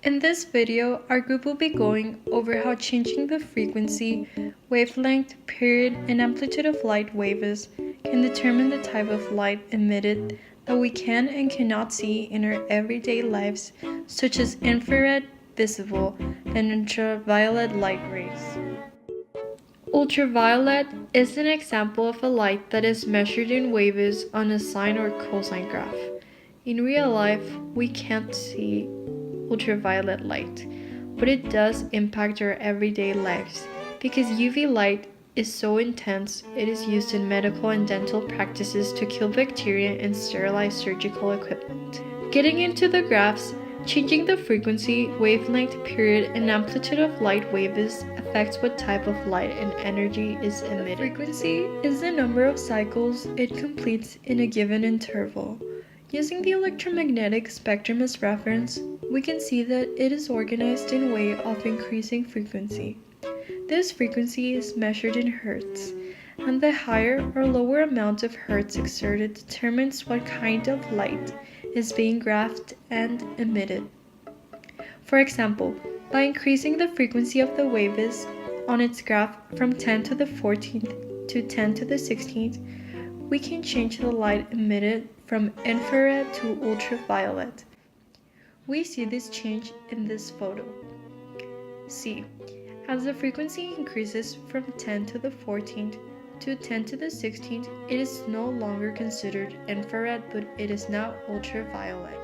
In this video, our group will be going over how changing the frequency, wavelength, period, and amplitude of light waves can determine the type of light emitted that we can and cannot see in our everyday lives, such as infrared, visible, and ultraviolet light rays. Ultraviolet is an example of a light that is measured in waves on a sine or cosine graph. In real life, we can't see ultraviolet light, but it does impact our everyday lives because UV light is so intense. It is used in medical and dental practices to kill bacteria and sterilize surgical equipment. Getting into the graphs, changing the frequency, wavelength, period, and amplitude of light waves affects what type of light and energy is emitted. Frequency is the number of cycles it completes in a given interval. Using the electromagnetic spectrum as reference, we can see that it is organized in a way of increasing frequency. This frequency is measured in hertz, and the higher or lower amount of hertz exerted determines what kind of light is being graphed and emitted. For example, by increasing the frequency of the waves on its graph from 10 to the 14th to 10 to the 16th, we can change the light emitted from infrared to ultraviolet. We see this change in this photo. See, as the frequency increases from 10 to the 14th to 10 to the 16th, it is no longer considered infrared, but it is now ultraviolet.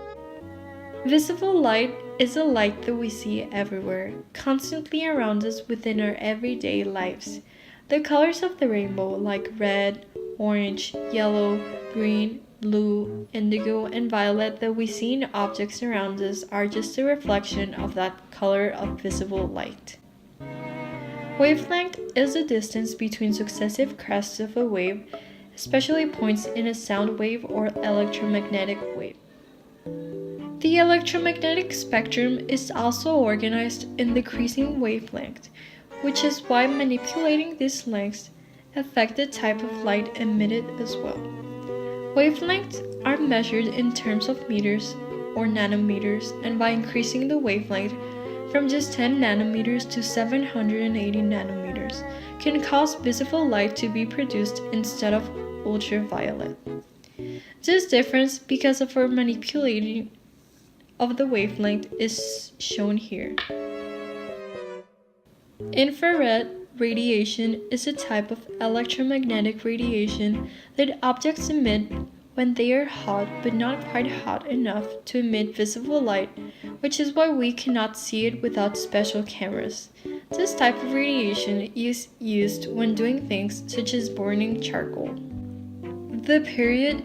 Visible light is a light that we see everywhere, constantly around us within our everyday lives. The colors of the rainbow, like red, orange, yellow, green, blue, indigo, and violet that we see in objects around us are just a reflection of that color of visible light. Wavelength is the distance between successive crests of a wave, especially points in a sound wave or electromagnetic wave. The electromagnetic spectrum is also organized in decreasing wavelength, which is why manipulating these lengths affect the type of light emitted as well. Wavelengths are measured in terms of meters or nanometers, and by increasing the wavelength from just 10 nanometers to 780 nanometers can cause visible light to be produced instead of ultraviolet. This difference, because of our manipulating of the wavelength, is shown here. Infrared radiation is a type of electromagnetic radiation that objects emit when they are hot but not quite hot enough to emit visible light, which is why we cannot see it without special cameras. This type of radiation is used when doing things such as burning charcoal. The period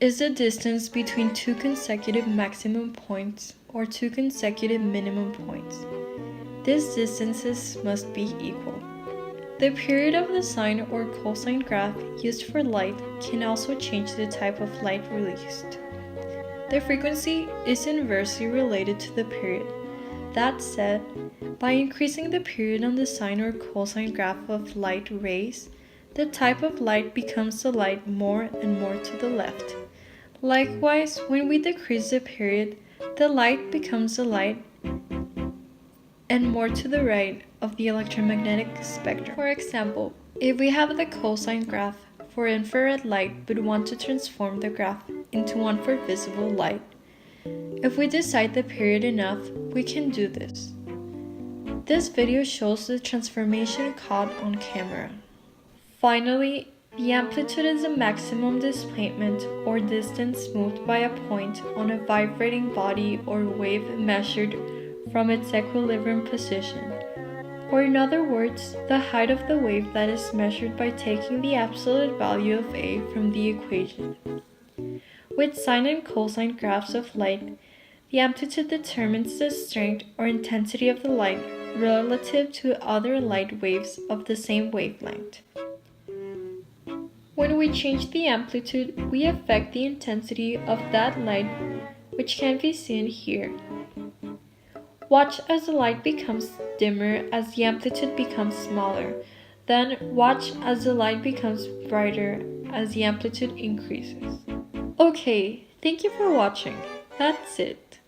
is the distance between two consecutive maximum points or two consecutive minimum points. These distances must be equal. The period of the sine or cosine graph used for light can also change the type of light released. The frequency is inversely related to the period. That said, by increasing the period on the sine or cosine graph of light rays, the type of light becomes the light more and more to the left. Likewise, when we decrease the period, the light becomes the light and more to the right of the electromagnetic spectrum. For example, if we have the cosine graph for infrared light but want to transform the graph into one for visible light, if we decide the period enough, we can do this. This video shows the transformation caught on camera. Finally, the amplitude is the maximum displacement or distance moved by a point on a vibrating body or wave measured from its equilibrium position, or in other words, the height of the wave that is measured by taking the absolute value of A from the equation. With sine and cosine graphs of light, the amplitude determines the strength or intensity of the light relative to other light waves of the same wavelength. When we change the amplitude, we affect the intensity of that light, which can be seen here. Watch as the light becomes dimmer as the amplitude becomes smaller. Then watch as the light becomes brighter as the amplitude increases. Okay, thank you for watching. That's it.